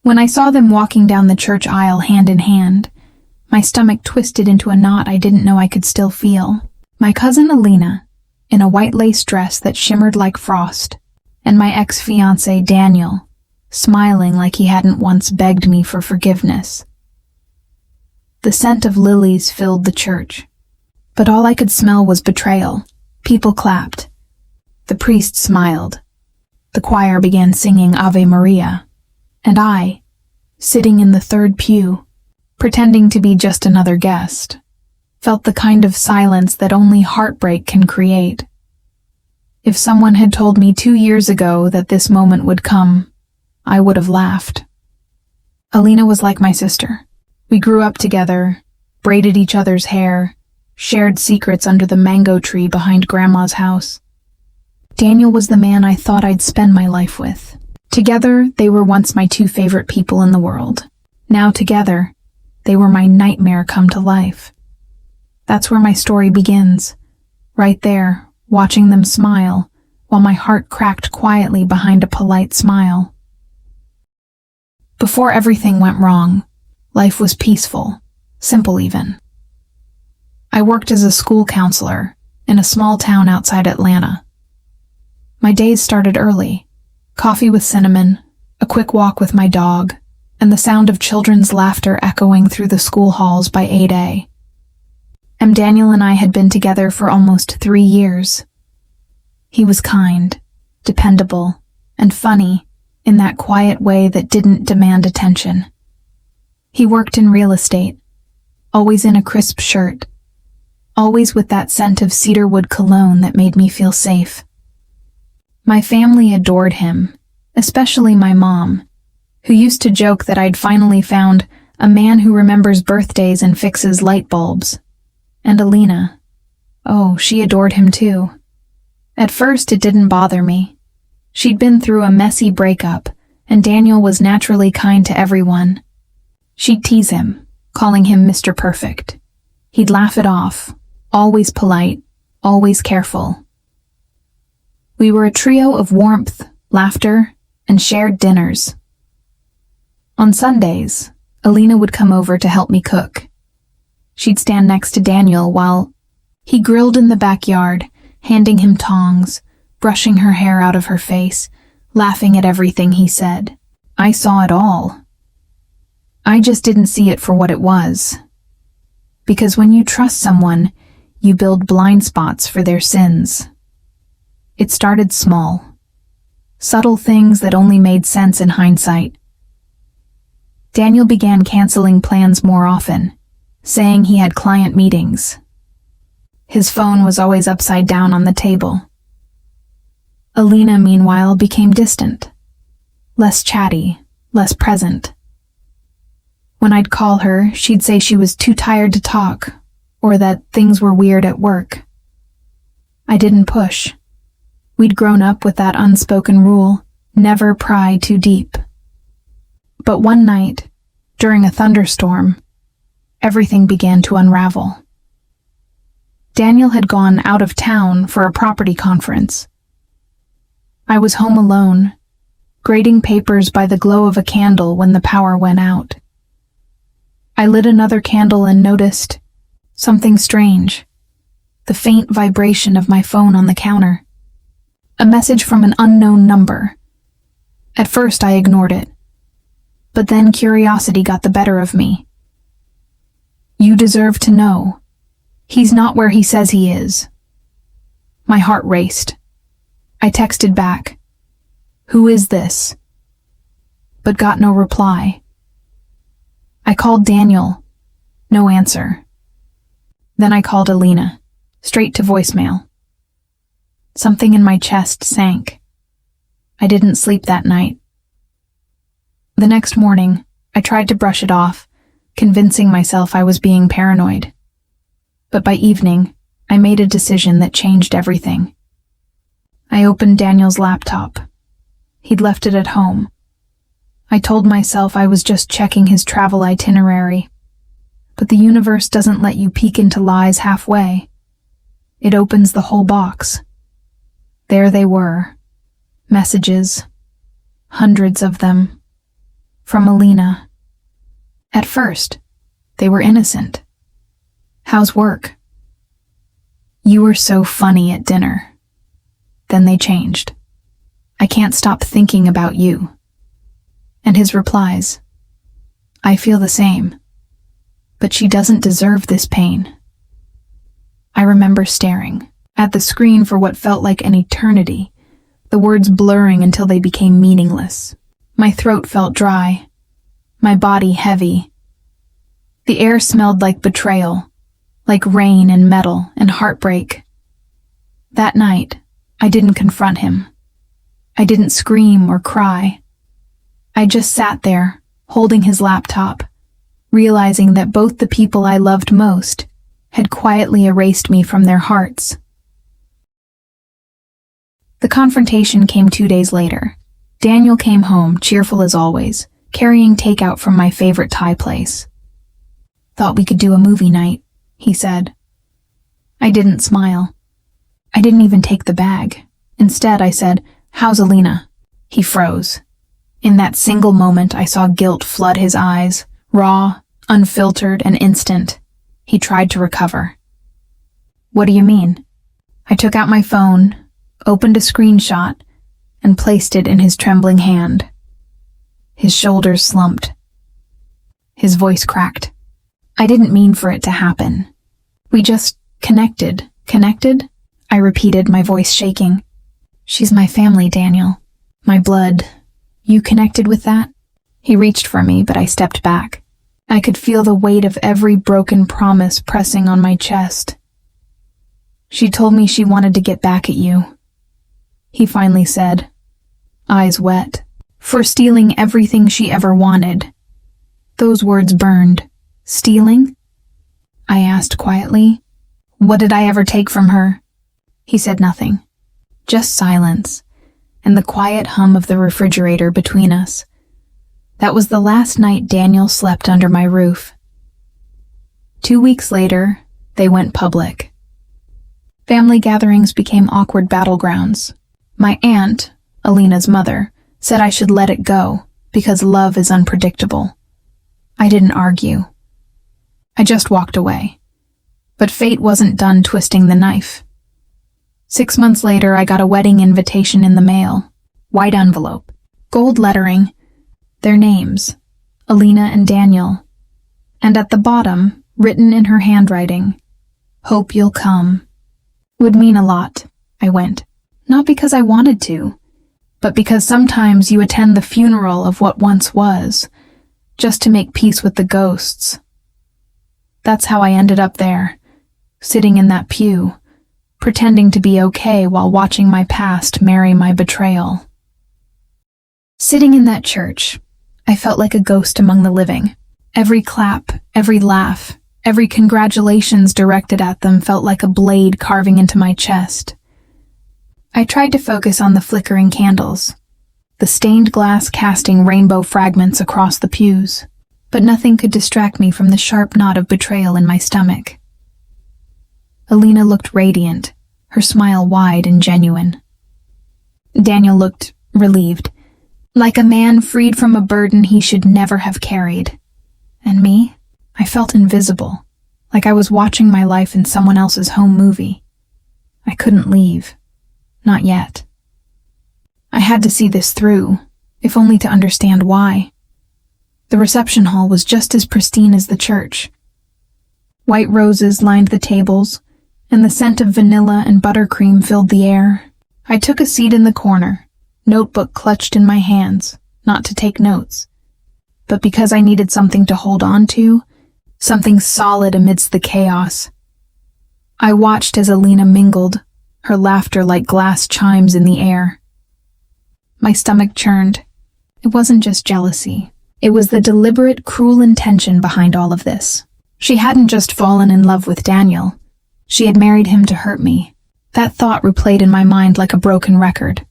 When I saw them walking down the church aisle hand in hand, my stomach twisted into a knot I didn't know I could still feel. My cousin Alina, in a white lace dress that shimmered like frost, and my ex-fiancé Daniel, smiling like he hadn't once begged me for forgiveness. The scent of lilies filled the church, but all I could smell was betrayal. People clapped. The priest smiled. The choir began singing Ave Maria, and I, sitting in the third pew, pretending to be just another guest, felt the kind of silence that only heartbreak can create. If someone had told me 2 years ago that this moment would come, I would have laughed. Alina was like my sister. We grew up together, braided each other's hair, shared secrets under the mango tree behind Grandma's house. Daniel was the man I thought I'd spend my life with. Together, they were once my 2 favorite people in the world. Now together, they were my nightmare come to life. That's where my story begins. Right there, watching them smile, while my heart cracked quietly behind a polite smile. Before everything went wrong, life was peaceful, simple even. I worked as a school counselor in a small town outside Atlanta. My days started early. Coffee with cinnamon, a quick walk with my dog, and the sound of children's laughter echoing through the school halls by 8 a.m. Daniel and I had been together for almost 3 years. He was kind, dependable, and funny in that quiet way that didn't demand attention. He worked in real estate, always in a crisp shirt, always with that scent of cedarwood cologne that made me feel safe. My family adored him, especially my mom, who used to joke that I'd finally found a man who remembers birthdays and fixes light bulbs. And Alina, oh, she adored him too. At first, it didn't bother me. She'd been through a messy breakup, and Daniel was naturally kind to everyone. She'd tease him, calling him Mr. Perfect. He'd laugh it off, always polite, always careful. We were a trio of warmth, laughter, and shared dinners. On Sundays, Alina would come over to help me cook. She'd stand next to Daniel while he grilled in the backyard, handing him tongs, brushing her hair out of her face, laughing at everything he said. I saw it all. I just didn't see it for what it was. Because when you trust someone, you build blind spots for their sins. It started small. Subtle things that only made sense in hindsight. Daniel began canceling plans more often, saying he had client meetings. His phone was always upside down on the table. Alina, meanwhile, became distant. Less chatty, less present. When I'd call her, she'd say she was too tired to talk, or that things were weird at work. I didn't push. We'd grown up with that unspoken rule, never pry too deep. But one night, during a thunderstorm, everything began to unravel. Daniel had gone out of town for a property conference. I was home alone, grading papers by the glow of a candle when the power went out. I lit another candle and noticed something strange, the faint vibration of my phone on the counter. A message from an unknown number. At first I ignored it, but then curiosity got the better of me. You deserve to know. He's not where he says he is. My heart raced. I texted back, "Who is this?" But got no reply. I called Daniel. No answer. Then I called Alina, straight to voicemail. Something in my chest sank. I didn't sleep that night. The next morning, I tried to brush it off, convincing myself I was being paranoid. But by evening, I made a decision that changed everything. I opened Daniel's laptop. He'd left it at home. I told myself I was just checking his travel itinerary. But the universe doesn't let you peek into lies halfway. It opens the whole box. There they were. Messages. Hundreds of them. From Alina. At first, they were innocent. How's work? You were so funny at dinner. Then they changed. I can't stop thinking about you. And his replies. I feel the same. But she doesn't deserve this pain. I remember staring at the screen for what felt like an eternity, the words blurring until they became meaningless. My throat felt dry, my body heavy. The air smelled like betrayal, like rain and metal and heartbreak. That night, I didn't confront him. I didn't scream or cry. I just sat there, holding his laptop, realizing that both the people I loved most had quietly erased me from their hearts. The confrontation came 2 days later. Daniel came home, cheerful as always, carrying takeout from my favorite Thai place. Thought we could do a movie night, he said. I didn't smile. I didn't even take the bag. Instead, I said, "How's Alina?" He froze. In that single moment, I saw guilt flood his eyes, raw, unfiltered, and instant. He tried to recover. What do you mean? I took out my phone, opened a screenshot, and placed it in his trembling hand. His shoulders slumped. His voice cracked. I didn't mean for it to happen. We just connected. Connected? I repeated, my voice shaking. She's my family, Daniel. My blood. You connected with that? He reached for me, but I stepped back. I could feel the weight of every broken promise pressing on my chest. She told me she wanted to get back at you, he finally said, eyes wet, for stealing everything she ever wanted. Those words burned. Stealing? I asked quietly. What did I ever take from her? He said nothing. Just silence, and the quiet hum of the refrigerator between us. That was the last night Daniel slept under my roof. 2 weeks later, they went public. Family gatherings became awkward battlegrounds. My aunt, Alina's mother, said I should let it go because love is unpredictable. I didn't argue. I just walked away. But fate wasn't done twisting the knife. 6 months later, I got a wedding invitation in the mail. White envelope, gold lettering, their names, Alina and Daniel. And at the bottom, written in her handwriting, "Hope you'll come." Would mean a lot. I went. Not because I wanted to, but because sometimes you attend the funeral of what once was, just to make peace with the ghosts. That's how I ended up there, sitting in that pew, pretending to be okay while watching my past marry my betrayal. Sitting in that church, I felt like a ghost among the living. Every clap, every laugh, every congratulations directed at them felt like a blade carving into my chest. I tried to focus on the flickering candles, the stained glass casting rainbow fragments across the pews, but nothing could distract me from the sharp knot of betrayal in my stomach. Alina looked radiant, her smile wide and genuine. Daniel looked relieved, like a man freed from a burden he should never have carried. And me? I felt invisible, like I was watching my life in someone else's home movie. I couldn't leave. Not yet. I had to see this through, if only to understand why. The reception hall was just as pristine as the church. White roses lined the tables, and the scent of vanilla and buttercream filled the air. I took a seat in the corner, notebook clutched in my hands, not to take notes, but because I needed something to hold on to, something solid amidst the chaos. I watched as Alina mingled, her laughter like glass chimes in the air. My stomach churned. It wasn't just jealousy. It was the deliberate, cruel intention behind all of this. She hadn't just fallen in love with Daniel. She had married him to hurt me. That thought replayed in my mind like a broken record.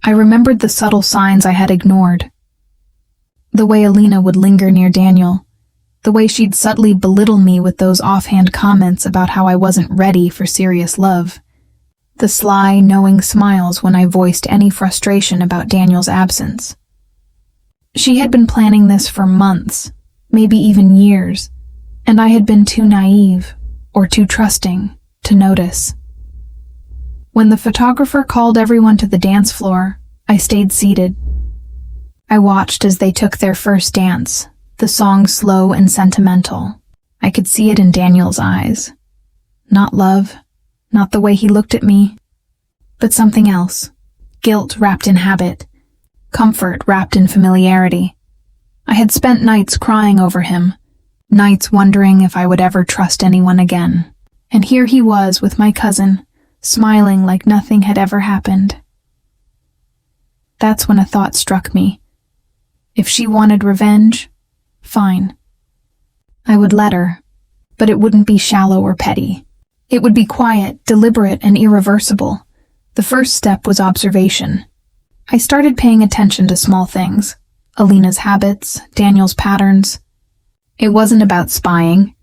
I remembered the subtle signs I had ignored. The way Alina would linger near Daniel. The way she'd subtly belittle me with those offhand comments about how I wasn't ready for serious love. The sly, knowing smiles when I voiced any frustration about Daniel's absence. She had been planning this for months, maybe even years, and I had been too naive or too trusting to notice. When the photographer called everyone to the dance floor, I stayed seated. I watched as they took their first dance, the song slow and sentimental. I could see it in Daniel's eyes. Not love, not the way he looked at me, but something else. Guilt wrapped in habit, comfort wrapped in familiarity. I had spent nights crying over him, nights wondering if I would ever trust anyone again. And here he was with my cousin, smiling like nothing had ever happened. That's when a thought struck me. If she wanted revenge, fine. I would let her, but it wouldn't be shallow or petty. It would be quiet, deliberate, and irreversible. The first step was observation. I started paying attention to small things. Alina's habits, Daniel's patterns. It wasn't about spying.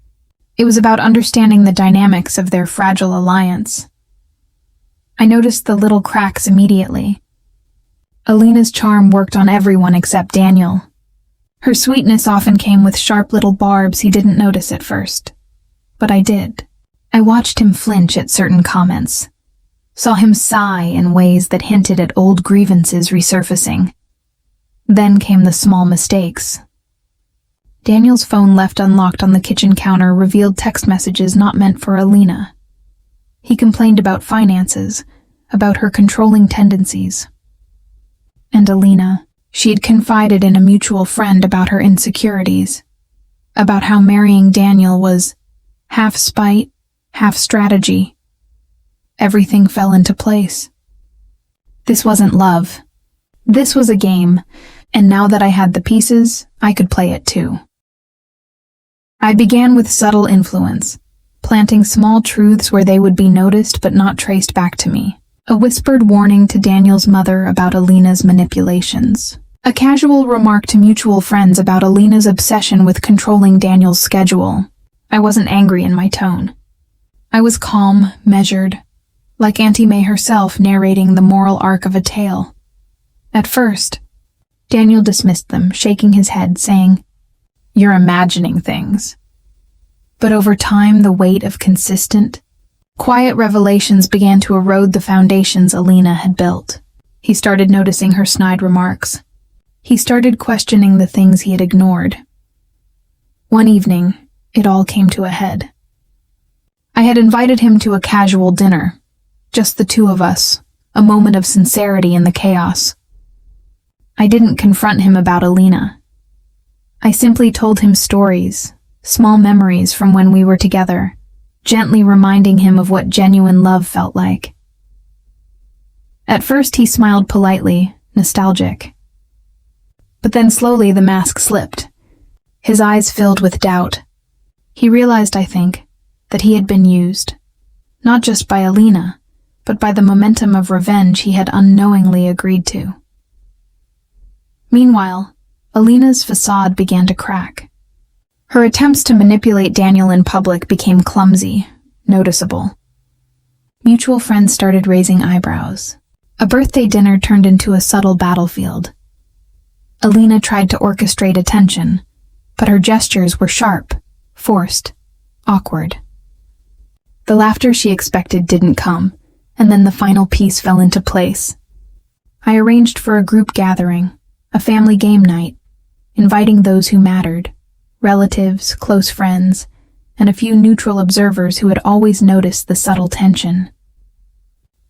It was about understanding the dynamics of their fragile alliance. I noticed the little cracks immediately. Alina's charm worked on everyone except Daniel. Her sweetness often came with sharp little barbs he didn't notice at first. But I did. I watched him flinch at certain comments. Saw him sigh in ways that hinted at old grievances resurfacing. Then came the small mistakes. Daniel's phone left unlocked on the kitchen counter revealed text messages not meant for Alina. He complained about finances, about her controlling tendencies. And Alina, she had confided in a mutual friend about her insecurities, about how marrying Daniel was half spite, half strategy. Everything fell into place. This wasn't love. This was a game, and now that I had the pieces, I could play it too. I began with subtle influence, planting small truths where they would be noticed but not traced back to me. A whispered warning to Daniel's mother about Alina's manipulations. A casual remark to mutual friends about Alina's obsession with controlling Daniel's schedule. I wasn't angry in my tone. I was calm, measured, like Auntie May herself narrating the moral arc of a tale. At first, Daniel dismissed them, shaking his head, saying, "You're imagining things." But over time, the weight of consistent, quiet revelations began to erode the foundations Alina had built. He started noticing her snide remarks. He started questioning the things he had ignored. One evening, it all came to a head. I had invited him to a casual dinner, just the two of us, a moment of sincerity in the chaos. I didn't confront him about Alina. I simply told him stories, small memories from when we were together, gently reminding him of what genuine love felt like. At first he smiled politely, nostalgic. But then slowly the mask slipped. His eyes filled with doubt. He realized, I think, that he had been used, not just by Alina, but by the momentum of revenge he had unknowingly agreed to. Meanwhile, Alina's facade began to crack. Her attempts to manipulate Daniel in public became clumsy, noticeable. Mutual friends started raising eyebrows. A birthday dinner turned into a subtle battlefield. Alina tried to orchestrate attention, but her gestures were sharp, forced, awkward. The laughter she expected didn't come, and then the final piece fell into place. I arranged for a group gathering, a family game night, inviting those who mattered, relatives, close friends, and a few neutral observers who had always noticed the subtle tension.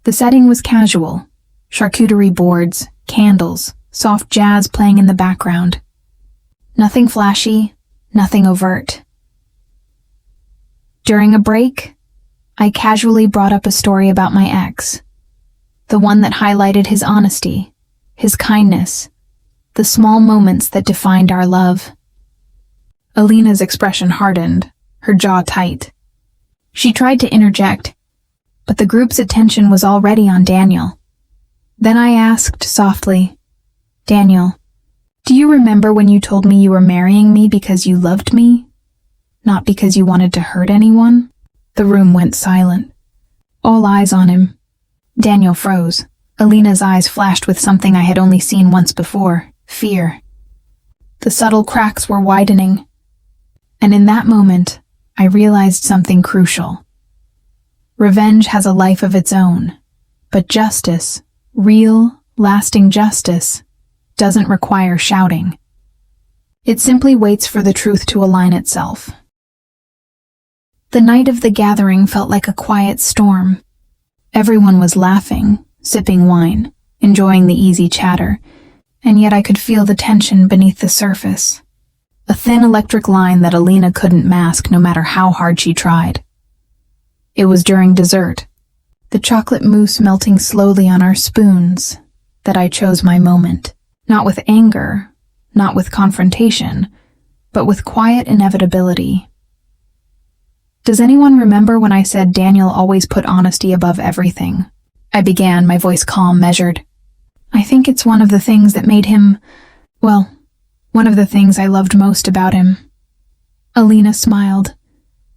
The setting was casual, charcuterie boards, candles, soft jazz playing in the background. Nothing flashy, nothing overt. During a break, I casually brought up a story about my ex, the one that highlighted his honesty, his kindness, the small moments that defined our love. Alina's expression hardened, her jaw tight. She tried to interject, but the group's attention was already on Daniel. Then I asked softly, "Daniel, do you remember when you told me you were marrying me because you loved me, not because you wanted to hurt anyone?" The room went silent. All eyes on him. Daniel froze. Alina's eyes flashed with something I had only seen once before, fear. The subtle cracks were widening. And in that moment, I realized something crucial. Revenge has a life of its own, but justice, real, lasting justice, doesn't require shouting. It simply waits for the truth to align itself. The night of the gathering felt like a quiet storm. Everyone was laughing, sipping wine, enjoying the easy chatter, and yet I could feel the tension beneath the surface. A thin electric line that Alina couldn't mask no matter how hard she tried. It was during dessert, the chocolate mousse melting slowly on our spoons, that I chose my moment. Not with anger, not with confrontation, but with quiet inevitability. Does anyone remember when I said Daniel always put honesty above everything? I began, my voice calm, measured. I think it's one of the things that made him, well, one of the things I loved most about him. Alina smiled.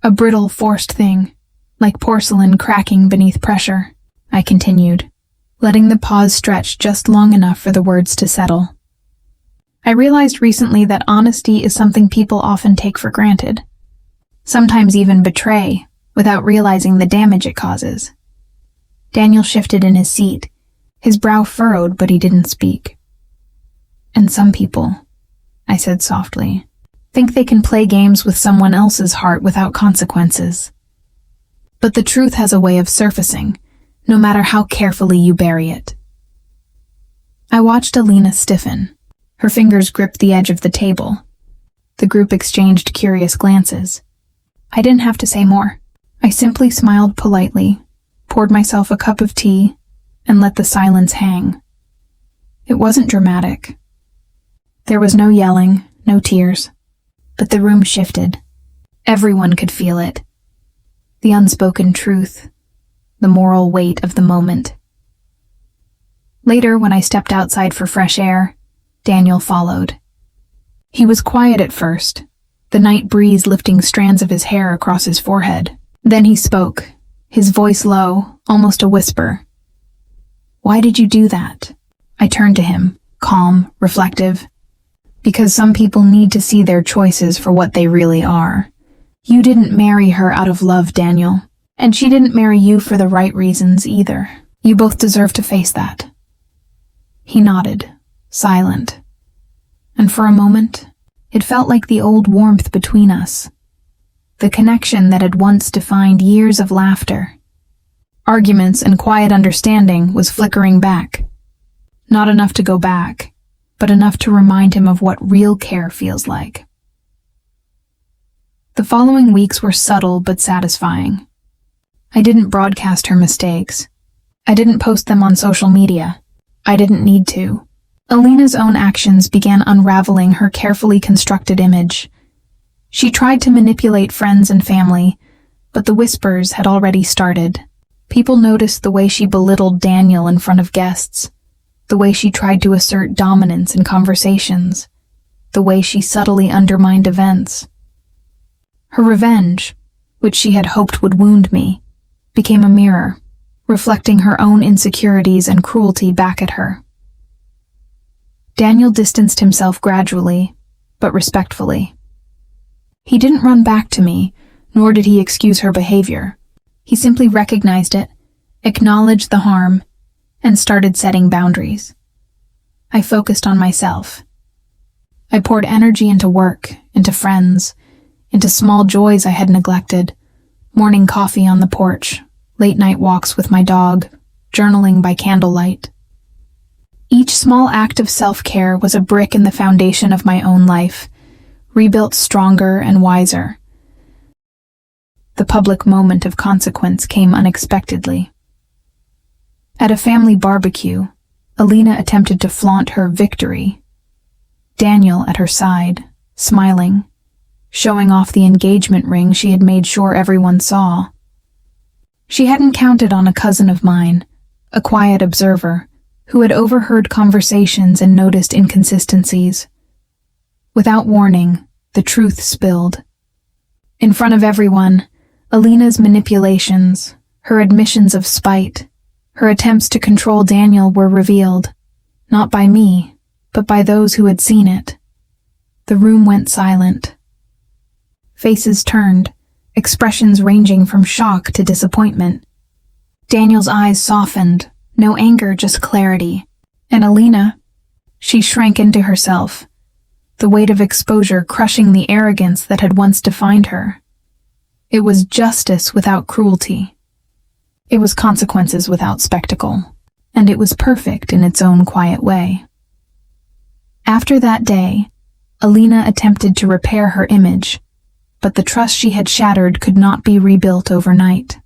A brittle, forced thing, like porcelain cracking beneath pressure. I continued, letting the pause stretch just long enough for the words to settle. I realized recently that honesty is something people often take for granted. Sometimes even betray, without realizing the damage it causes. Daniel shifted in his seat, his brow furrowed, but he didn't speak. And some people, I said softly, think they can play games with someone else's heart without consequences. But the truth has a way of surfacing, no matter how carefully you bury it. I watched Alina stiffen. Her fingers gripped the edge of the table. The group exchanged curious glances. I didn't have to say more. I simply smiled politely, poured myself a cup of tea, and let the silence hang. It wasn't dramatic. There was no yelling, no tears, but the room shifted. Everyone could feel it. The unspoken truth, the moral weight of the moment. Later, when I stepped outside for fresh air, Daniel followed. He was quiet at first, the night breeze lifting strands of his hair across his forehead. Then he spoke, his voice low, almost a whisper. Why did you do that? I turned to him, calm, reflective. Because some people need to see their choices for what they really are. You didn't marry her out of love, Daniel. And she didn't marry you for the right reasons either. You both deserve to face that. He nodded, silent. And for a moment, it felt like the old warmth between us. The connection that had once defined years of laughter, arguments, and quiet understanding was flickering back. Not enough to go back, but enough to remind him of what real care feels like. The following weeks were subtle but satisfying. I didn't broadcast her mistakes. I didn't post them on social media. I didn't need to. Alina's own actions began unraveling her carefully constructed image. She tried to manipulate friends and family, but the whispers had already started. People noticed the way she belittled Daniel in front of guests, the way she tried to assert dominance in conversations, the way she subtly undermined events. Her revenge, which she had hoped would wound me, became a mirror, reflecting her own insecurities and cruelty back at her. Daniel distanced himself gradually, but respectfully. He didn't run back to me, nor did he excuse her behavior. He simply recognized it, acknowledged the harm, and started setting boundaries. I focused on myself. I poured energy into work, into friends, into small joys I had neglected, morning coffee on the porch, late-night walks with my dog, journaling by candlelight. Each small act of self-care was a brick in the foundation of my own life, rebuilt stronger and wiser. The public moment of consequence came unexpectedly. At a family barbecue, Alina attempted to flaunt her victory. Daniel at her side, smiling, showing off the engagement ring she had made sure everyone saw. She hadn't counted on a cousin of mine, a quiet observer, who had overheard conversations and noticed inconsistencies. Without warning, the truth spilled. In front of everyone, Alina's manipulations, her admissions of spite, her attempts to control Daniel were revealed, not by me, but by those who had seen it. The room went silent. Faces turned, expressions ranging from shock to disappointment. Daniel's eyes softened, no anger, just clarity. And Alina, she shrank into herself, the weight of exposure crushing the arrogance that had once defined her. It was justice without cruelty. It was consequences without spectacle, and it was perfect in its own quiet way. After that day, Alina attempted to repair her image, but the trust she had shattered could not be rebuilt overnight.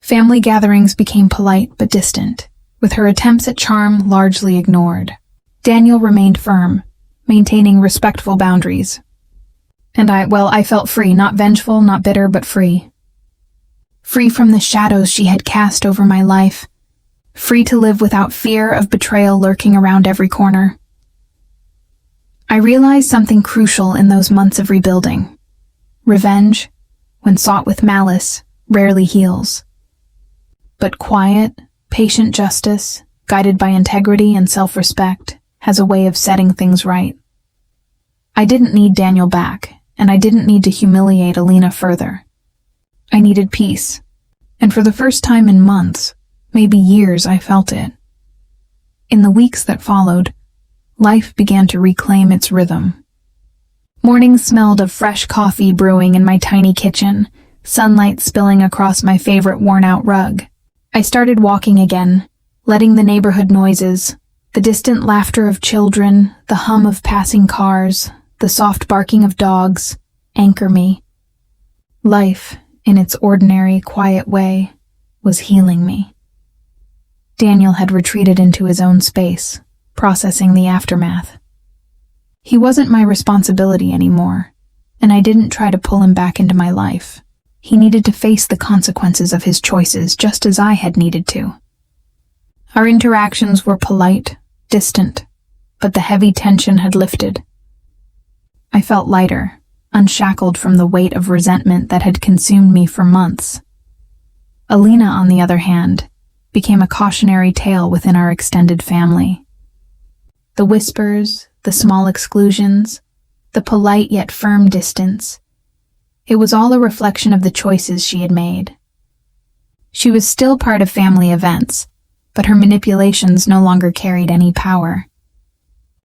Family gatherings became polite but distant, with her attempts at charm largely ignored. Daniel remained firm, maintaining respectful boundaries. And I felt free, not vengeful, not bitter, but free. Free from the shadows she had cast over my life, free to live without fear of betrayal lurking around every corner. I realized something crucial in those months of rebuilding. Revenge, when sought with malice, rarely heals. But quiet, patient justice, guided by integrity and self-respect, has a way of setting things right. I didn't need Daniel back, and I didn't need to humiliate Alina further. I needed peace, and for the first time in months, maybe years, I felt it. In the weeks that followed, life began to reclaim its rhythm. Mornings smelled of fresh coffee brewing in my tiny kitchen, sunlight spilling across my favorite worn-out rug. I started walking again, letting the neighborhood noises, the distant laughter of children, the hum of passing cars, the soft barking of dogs, anchor me. Life, in its ordinary, quiet way, was healing me. Daniel had retreated into his own space, processing the aftermath. He wasn't my responsibility anymore, and I didn't try to pull him back into my life. He needed to face the consequences of his choices just as I had needed to. Our interactions were polite, distant, but the heavy tension had lifted. I felt lighter, unshackled from the weight of resentment that had consumed me for months. Alina, on the other hand, became a cautionary tale within our extended family. The whispers, the small exclusions, the polite yet firm distance. It was all a reflection of the choices she had made. She was still part of family events, but her manipulations no longer carried any power.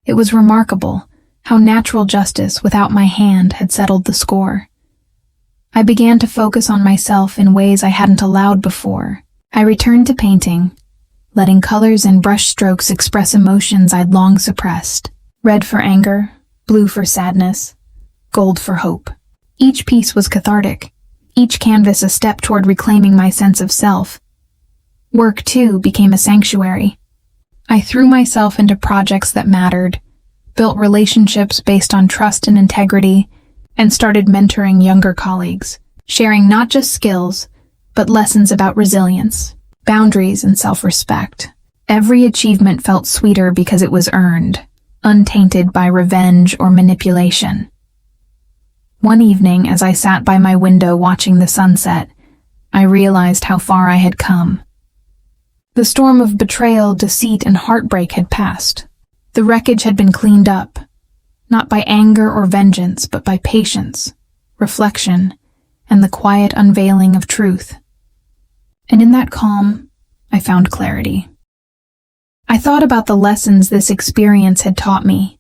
It was remarkable how natural justice without my hand had settled the score. I began to focus on myself in ways I hadn't allowed before. I returned to painting, letting colors and brush strokes express emotions I'd long suppressed. Red for anger, blue for sadness, gold for hope. Each piece was cathartic, each canvas a step toward reclaiming my sense of self. Work, too, became a sanctuary. I threw myself into projects that mattered, built relationships based on trust and integrity, and started mentoring younger colleagues, sharing not just skills, but lessons about resilience, boundaries, and self-respect. Every achievement felt sweeter because it was earned, untainted by revenge or manipulation. One evening, as I sat by my window watching the sunset, I realized how far I had come. The storm of betrayal, deceit, and heartbreak had passed. The wreckage had been cleaned up, not by anger or vengeance, but by patience, reflection, and the quiet unveiling of truth. And in that calm, I found clarity. I thought about the lessons this experience had taught me.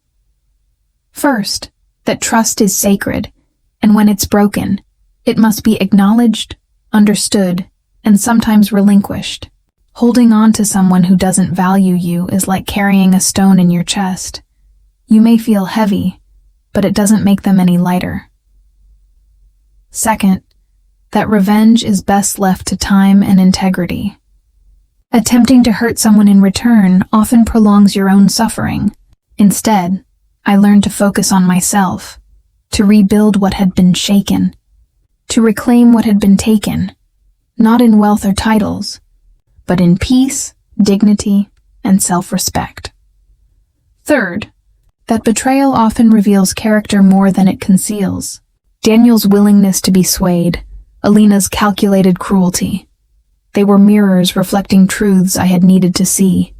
First, that trust is sacred, and when it's broken, it must be acknowledged, understood, and sometimes relinquished. Holding on to someone who doesn't value you is like carrying a stone in your chest. You may feel heavy, but it doesn't make them any lighter. Second, that revenge is best left to time and integrity. Attempting to hurt someone in return often prolongs your own suffering. Instead, I learned to focus on myself, to rebuild what had been shaken, to reclaim what had been taken, not in wealth or titles, but in peace, dignity, and self-respect. Third, that betrayal often reveals character more than it conceals. Daniel's willingness to be swayed, Alina's calculated cruelty. They were mirrors reflecting truths I had needed to see.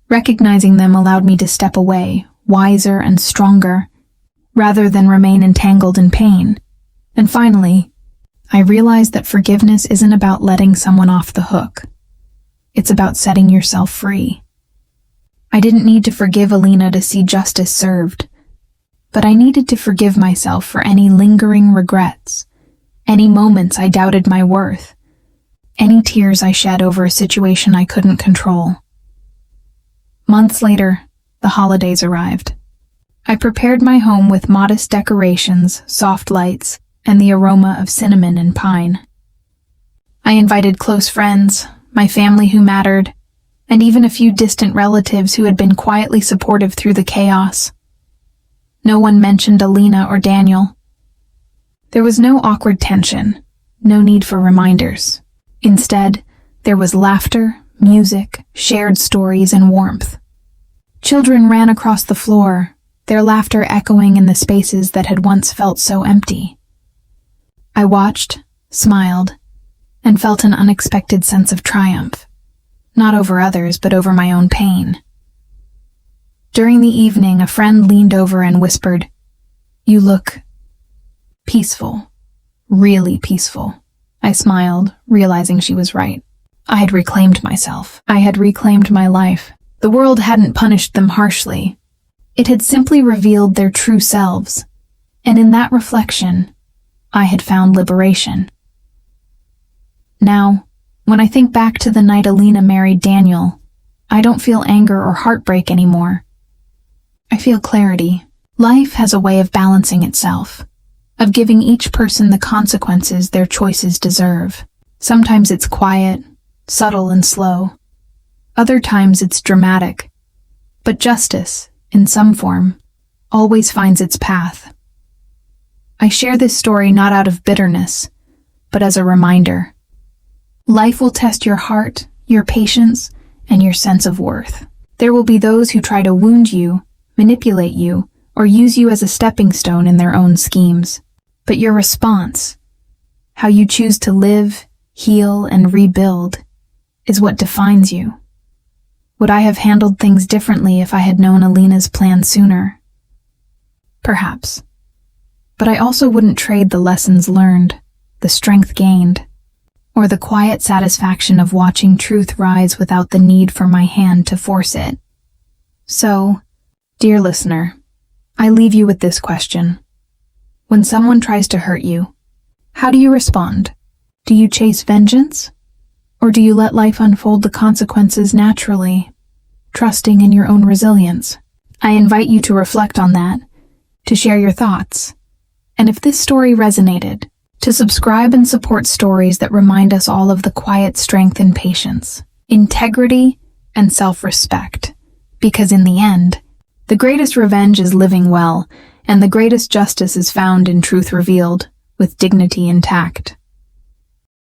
Recognizing them allowed me to step away, wiser and stronger, rather than remain entangled in pain. And finally, I realized that forgiveness isn't about letting someone off the hook. It's about setting yourself free. I didn't need to forgive Alina to see justice served, but I needed to forgive myself for any lingering regrets, any moments I doubted my worth, any tears I shed over a situation I couldn't control. Months later, the holidays arrived. I prepared my home with modest decorations, soft lights, and the aroma of cinnamon and pine. I invited close friends, my family who mattered, and even a few distant relatives who had been quietly supportive through the chaos. No one mentioned Alina or Daniel. There was no awkward tension, no need for reminders. Instead, there was laughter, music, shared stories, and warmth. Children ran across the floor, their laughter echoing in the spaces that had once felt so empty. I watched, smiled, and felt an unexpected sense of triumph, not over others, but over my own pain. During the evening, a friend leaned over and whispered, "You look peaceful, really peaceful." I smiled, realizing she was right. I had reclaimed myself. I had reclaimed my life. The world hadn't punished them harshly. It had simply revealed their true selves, and in that reflection, I had found liberation. Now, when I think back to the night Alina married Daniel, I don't feel anger or heartbreak anymore. I feel clarity. Life has a way of balancing itself, of giving each person the consequences their choices deserve. Sometimes it's quiet, subtle, and slow. Other times it's dramatic. But justice, in some form, always finds its path. I share this story not out of bitterness, but as a reminder. Life will test your heart, your patience, and your sense of worth. There will be those who try to wound you, manipulate you, or use you as a stepping stone in their own schemes. But your response, how you choose to live, heal, and rebuild, is what defines you. Would I have handled things differently if I had known Alina's plan sooner? Perhaps. But I also wouldn't trade the lessons learned, the strength gained, or the quiet satisfaction of watching truth rise without the need for my hand to force it. So, dear listener, I leave you with this question. When someone tries to hurt you, how do you respond? Do you chase vengeance? Or do you let life unfold the consequences naturally, trusting in your own resilience? I invite you to reflect on that, to share your thoughts, and if this story resonated, to subscribe and support stories that remind us all of the quiet strength and patience, integrity, and self-respect. Because in the end, the greatest revenge is living well, and the greatest justice is found in truth revealed, with dignity intact.